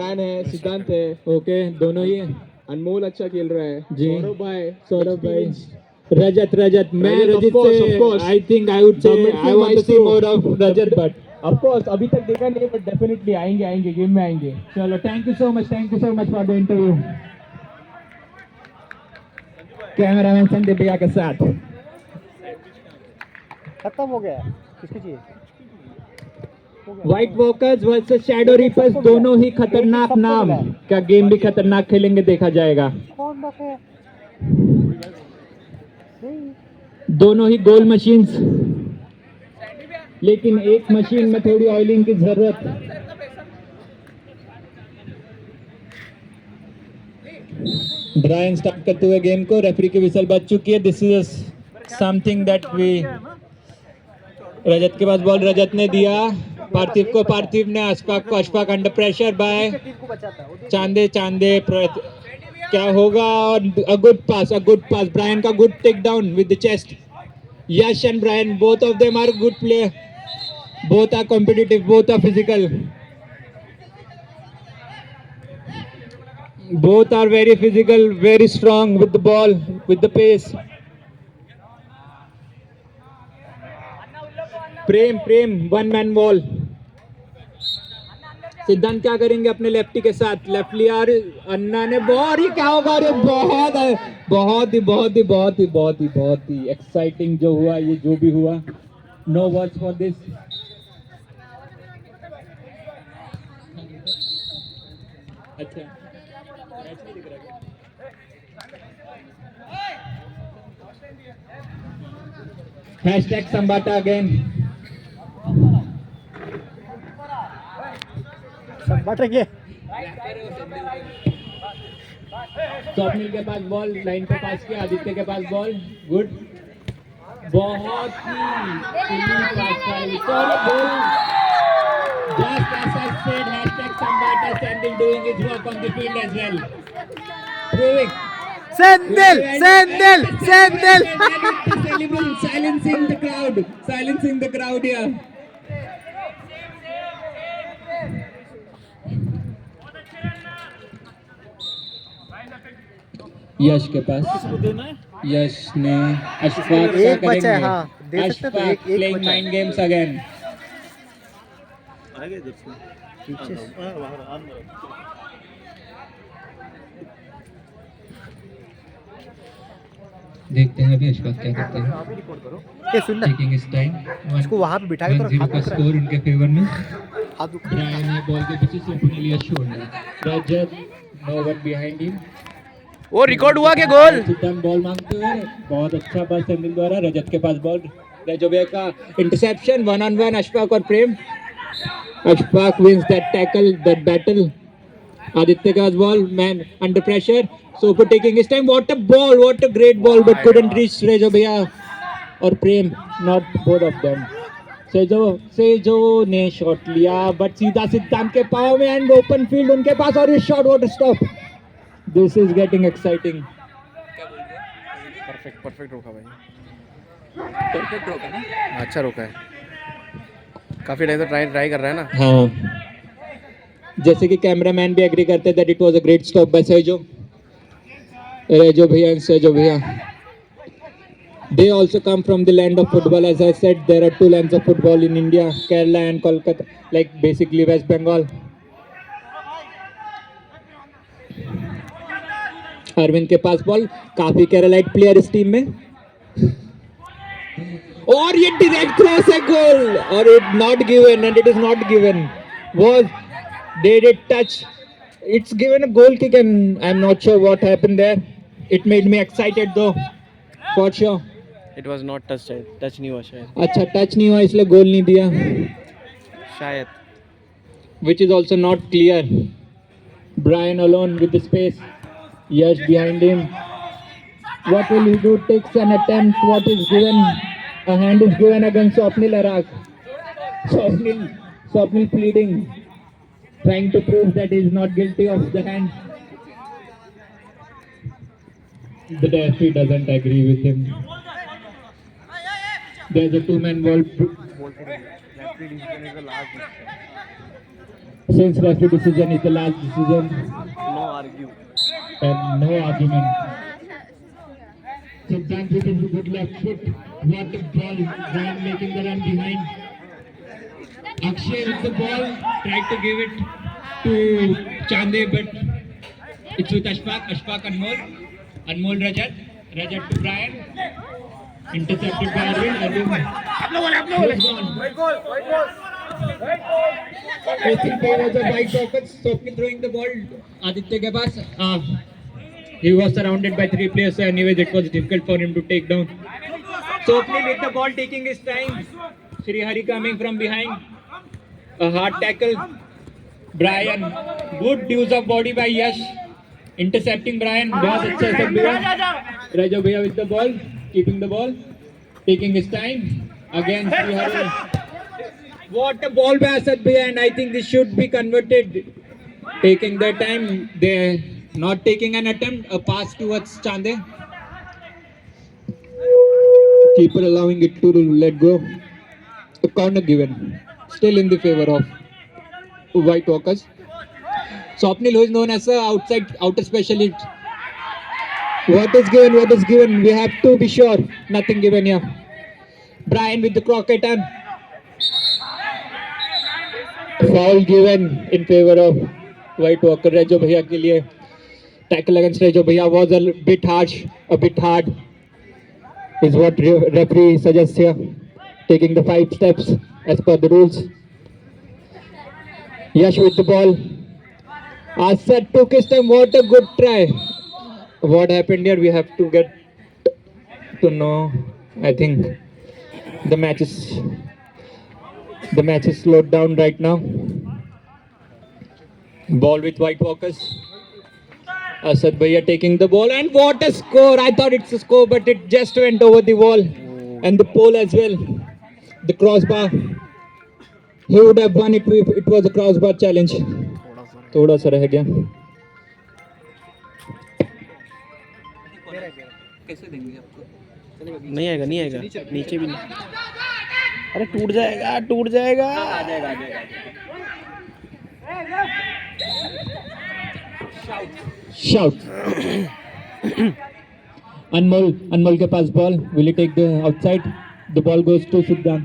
Fan है, सिद्धांत है। ओके, दोनों ही है अनमोल अच्छा खेल रहा है। जी। सौरभ भाई रजत मैं Rajat, of रजत course, से of course. I think I would say The midfield I want to see maestro. More of Rajat but of course अभी तक देखा नहीं बट डेफिनेटली आएंगे गेम में आएंगे। चलो thank you so much for the interview. Cameraman Sandeep भैया के साथ खत्म हो गया। किसकी चाहिए? White walkers versus shadow reapers, दोनों ही खतरनाक नाम। क्या गेम भी खतरनाक खेलेंगे, देखा जाएगा। कौन बके? दोनों ही गोल मशीन्स, लेकिन एक मशीन में थोड़ी ऑयलिंग की जरूरत। ब्रायन स्टार्ट करते हुए गेम को, रेफरी की विसल बज चुकी है। This is something that we Rajat के पास बॉल रजत ने दिया पार्थिव को, पार्थिव ने अशफाक को, Ashfaq under pressure by Chande क्या होगा? अ गुड पास ब्रायन का good take down with the chest. Yash and Brian both of them are good player, both are competitive, both are physical, both are very physical, very strong with the ball, with the pace. Prem one man wall. सिद्धांत क्या करेंगे अपने lefty के साथ? Left लिया अन्ना ने ball, ही क्या होगा? अरे बहुत ही एक्साइटिंग जो हुआ, ये जो भी हुआ, नो वर्ड्स फॉर दिस। अच्छा हैशटैग संबाटा अगेन। बांटेंगे। स्वप्निल के पास बॉल, लाइन पे पास किया, आदित्य के पास बॉल, गुड, बहुत ही just as I said, hashtag Sambata Sandil doing his work on the field as well, proving Sandil silencing the crowd here. यश के पास, यश ने अशफाक का एक बचा है। हाँ, करेंगे। Ashfaq playing mind games again. देखते हैं अभी अशफाक क्या करते हैं। ये सुन ना, टेकिंग हिज टाइम। इसको वहां पे बिठा के तो 1-0 का स्कोर उनके फेवर में। हाथ दुख ब्रायन ने बॉल के पीछे से अपने लिए छोड़ना। रजत नो वन बिहाइंड हिम। वो रिकॉर्ड हुआ के गोल। सिद्धांत बॉल मांगते हुए, बहुत अच्छा पास संदिल द्वारा। रजत के पास बॉल, रेजोबिया का इंटरसेप्शन, 1-on-1 अशफाक और Prem. Ashfaq wins that tackle, that battle. Aditya के पास बॉल, मैन अंडर प्रेशर, सोपर taking his time. What a ball, what a great ball, but couldn't reach रेजोबिया और Prem, not both of them. Sejo ने शॉट लिया बट सीधा सिद्धांत के पाव में, एंड ओपन फील्ड उनके पास, और ये shot, what a stop. This is getting exciting. Perfect रोका भाई, परफेक्ट रोका ना, अच्छा रोका है। काफी टाइम से ट्राई कर रहा है ना। हाँ, जैसे कि कैमरामैन भी एग्री करते हैं that it was a great stop by Sejo भैया एंड सेजो भैया। They also come from the land of football. As I said, there are two lands of football in India, Kerala and Kolkata, like basically West Bengal. Arvind के पास ball, काफी Keralite player इस team में, और ये direct cross है, गोल, और it not given, and it is not given. Was did it touch? It's given a goal kick, and I'm not sure what happened there. It made me excited though, for sure. It was not touch नहीं हुआ शायद। अच्छा, touch नहीं हुआ इसलिए गोल नहीं दिया, शायद। which is also not clear. Brian alone with the space, Yash behind him. What will he do? Takes an attempt. What is given? A hand is given against Swapnil Arak. Swapnil pleading, trying to prove that he is not guilty of the hand. The referee doesn't agree with him. There's a two-man ball. Since referee decision is the last decision no argue and no argument. Siddhant with his good left foot. What a ball. Brian making the run behind. Akshay with the ball. Tried to give it to Chande, but it's with Ashfaq. Ashfaq Anmol. Anmol Rajat. Rajat to Brian. Intercepted by Arvind. Facing favors of White Rockets. Swapnil throwing the ball. Aditya ke paas. He was surrounded by three players, so anyways it was difficult for him to take down. Swapnil with the ball taking his time. Sri Hari coming from behind. A hard tackle. Brian. Good use of body by Yash. Intercepting Brian. बहुत अच्छा सब दिया. Rajo Bhaiya with the ball. Keeping the ball. Taking his time. Again Sri Hari. What a ball by Asad Bhaiya, and I think this should be converted. Taking their time. They not taking an attempt. A pass towards Chande. Keeper allowing it to let go. A corner given. Still in the favor of White Walkers. Swapnil, who is known as a outer specialist. What is given? What is given? We have to be sure. Nothing given here. Brian with the croquet arm. Foul given in favor of White Walker. Rajo Bhaiya ke liye. Tackle against Rajo Bhaiya was a bit harsh, a bit hard. Is what referee suggests here. Taking the 5 steps as per the rules. Yash with the ball. Asad took his time. What a good try. What happened here? We have to get to know. I think the match is slowed down right now. Ball with White Walkers. Asad Bhaiya taking the ball, and what a score! I thought it's a score, but it just went over the wall and the pole as well. The crossbar. He would have won it if it was a crossbar challenge. थोड़ा सा रह गया. नहीं आएगा नहीं आएगा नीचे भी नहीं. अरे टूट जाएगा टूट जाएगा. आ जाएगा आ जाएगा. Shout. Anmol के पास ball. Will he take the outside? The ball goes to Siddhant.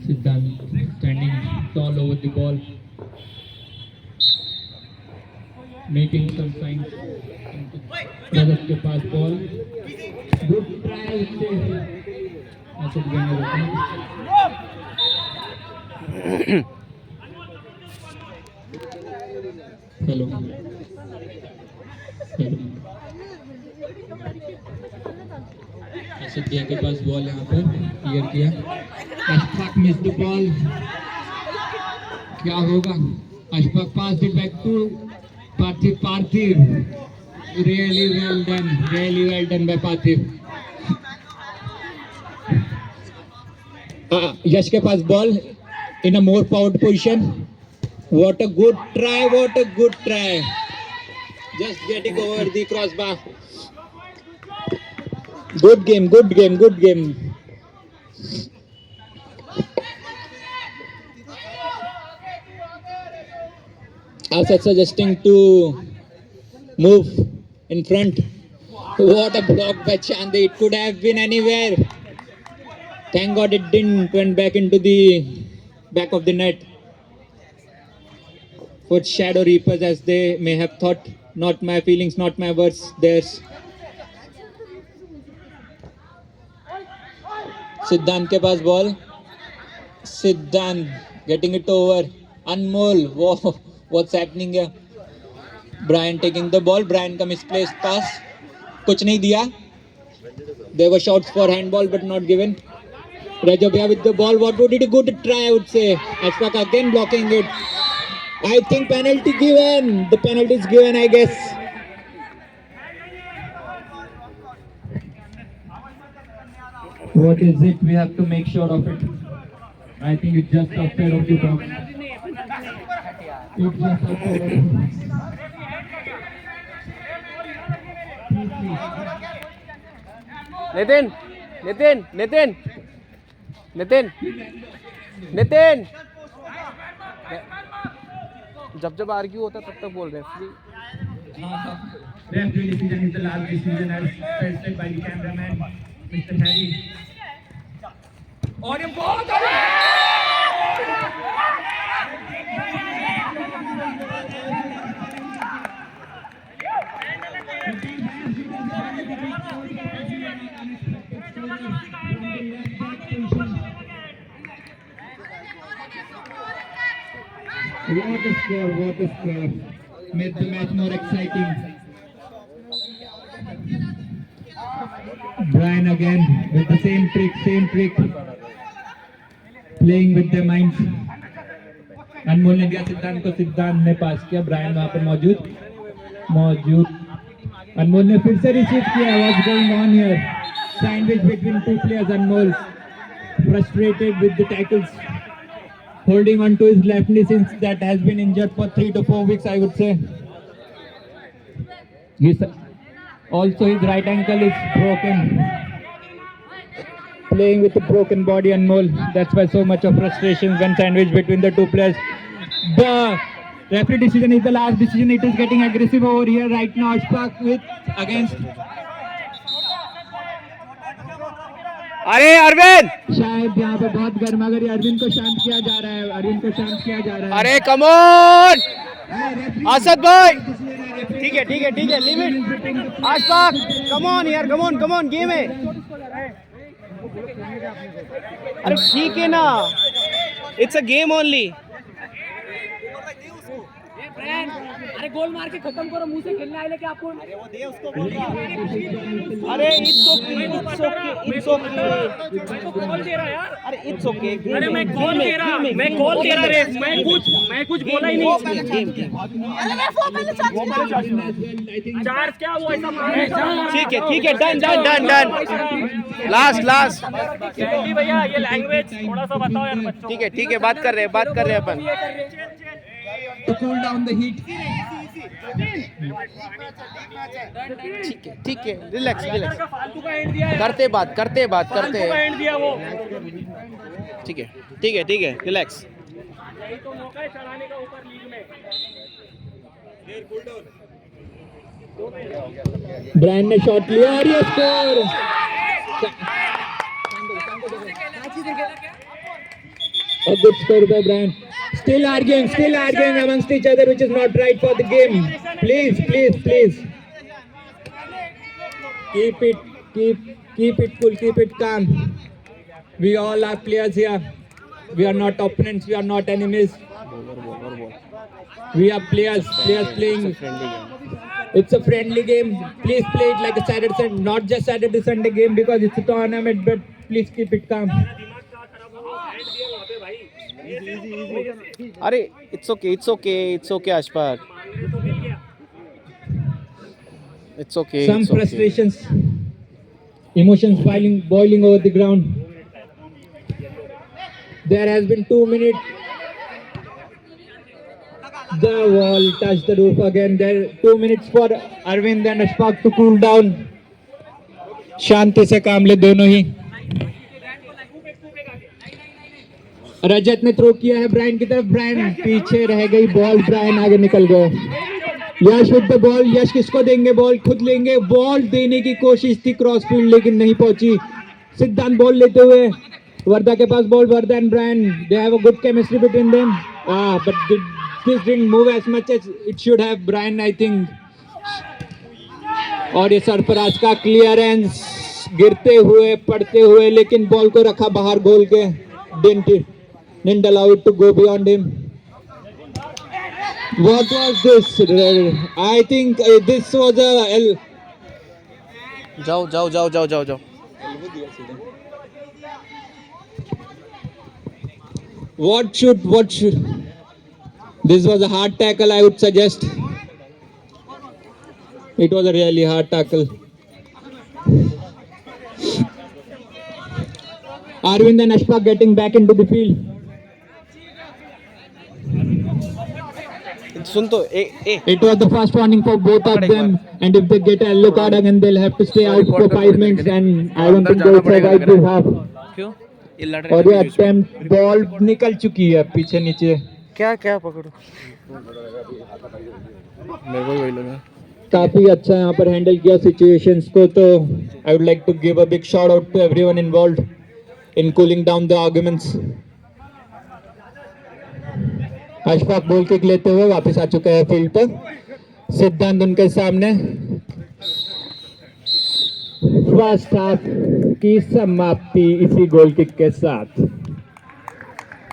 Siddhant standing tall over the ball, making some signs. Rajat के पास ball. Good try. Asad Bhaiya. Hello. Asad Bhaiya के पास ball यहाँ पर clear किया. Ashfaq missed the ball. क्या होगा? Ashfaq passed it back to Parthiv. Really well done by Parthiv. Yash के पास ball in a more forward position. What a good try, what a good try. Just getting over the crossbar. Good game. Asad suggesting to move in front. What a block by Chande. It could have been anywhere. Thank God it didn't. Went back into the back of the net. For Shadow Reapers, as they may have thought. Not my feelings, not my words, theirs. Siddhant के पास ball. Siddhant getting it over. Anmol. Whoa, what's happening here? Brian taking the ball. Brian का misplaced pass. कुछ नहीं दिया. There were shouts for handball but not given. Rajo Bhaiya with the ball. What would it be? Good try, I would say. Ashfaq again blocking it. I think penalty given. The penalty is given, I guess. What is it? We have to make sure of it. I think it's just outside of the box. It's just outside of the box. Nitin Nitin Nitin जब जब argue होता तब तक बोल रहे हैं free Referee decision is the last decision as presented by the cameraman, Mr. Harry. और ये बहुत What a score, what a score. Made the match more exciting. Brian again with the same trick. Playing with their minds. अनमोल ने दिया सिद्धांत को, सिद्धांत ने पास किया, ब्रायन वहां पर मौजूद अनमोल ने फिर से रिसीव किया. What's going on here? Sandwich between two players. Anmol frustrated with the tackles, holding on to his left knee since that has been injured for 3 to 4 weeks, I would say. Also his right ankle is broken. Playing with a broken body, Anmol. That's why so much of frustration when sandwiched between the two players. The referee decision is the last decision. It is getting aggressive over here right now. Ashfaq with against. अरे अरविंद शायद यहाँ पे बहुत गर्मागरी. अरविंद को शांत किया जा रहा है. अरे कम ऑन असद भाई. ठीक है लिमिट. आशफाक कम ऑन यार, कम ऑन गेम है. अरे ठीक है ना, इट्स अ गेम ओनली. अरे गोल मार के खत्म करो, मुंह से खेलने आए क्या आपको? अरे वो दे उसको गोल. अरे इट्स ओके. मैं तो गोल दे रहा यार. अरे इट्स ओके. अरे मैं गोल दे रहा रे. मैं कुछ बोला ही नहीं. अरे मैं चार्ज क्या वो ऐसा मार. ठीक है डन. लास्ट कैंडी भैया ये लैंग्वेज थोड़ा सा बताओ यार बच्चों. ठीक है बात कर रहे हैं अपन. To cool down the heat. ठीक है रिलैक्स. फालतू का एंड दिया यार. करते बात फालतू का एंड दिया वो. ठीक है रिलैक्स. यही तो मौका है चढ़ाने का ऊपर लीग में. ब्रायन ने शॉट लिया और ये score. A good score by Brian. Still arguing amongst each other, which is not right for the game. Please. Keep it cool, keep it calm. We all are players here. We are not opponents, we are not enemies. We are players playing. It's a friendly game. Please play it like a Saturday Sunday, not just Saturday Sunday game because it's a tournament. But please keep it calm. अरे it's okay Ashfaq. It's okay. Some frustrations, emotions boiling over the ground. There has been 2 minutes. The wall touched the roof again. There 2 minutes for Arvind and Ashfaq to cool down. शांति से काम ले दोनों ही. रजत ने throw किया है Brian की तरफ. Brian पीछे रह गई बॉल. ब्रायन आगे निकल गए. यश विद द बॉल. यश किसको देंगे बॉल? खुद लेंगे. बॉल देने की कोशिश थी क्रॉस फील्ड लेकिन नहीं पहुंची. सिद्धांत बॉल लेते हुए वर्धा के पास ball. Vardha and Brian, they have a good chemistry between them. But this didn't move as much as it should have. Brian I think. और ये सरफराज का क्लियरेंस गिरते हुए पड़ते हुए, लेकिन बॉल को रखा बाहर गोल के. Didn't allow it to go beyond him. What was this? I think this was a जाओ. What should this was a hard tackle, I would suggest. It was a really hard tackle. Arvind and Ashfaq getting back into the field. सुन तो It was the first warning for both of them, and if they get a yellow card again, they'll have to stay out for 5 minutes, and I don't think they'll survive this half. क्यों ये लड़ और रहे ये हैं बीच में। Attempt ball निकल चुकी है पीछे नीचे। क्या क्या पकड़ो, मेरे को भी वही लगा। काफी अच्छा यहाँ पर हैंडल किया सिचुएशंस को, तो I would like to give a big shout out to everyone involved in cooling down the arguments. Ashfaq ball kick लेते हुए वापस आ चुका है फील्ड पर, सिद्धांत उनके सामने। फर्स्ट हाफ की समाप्ति इसी गोल किक के साथ।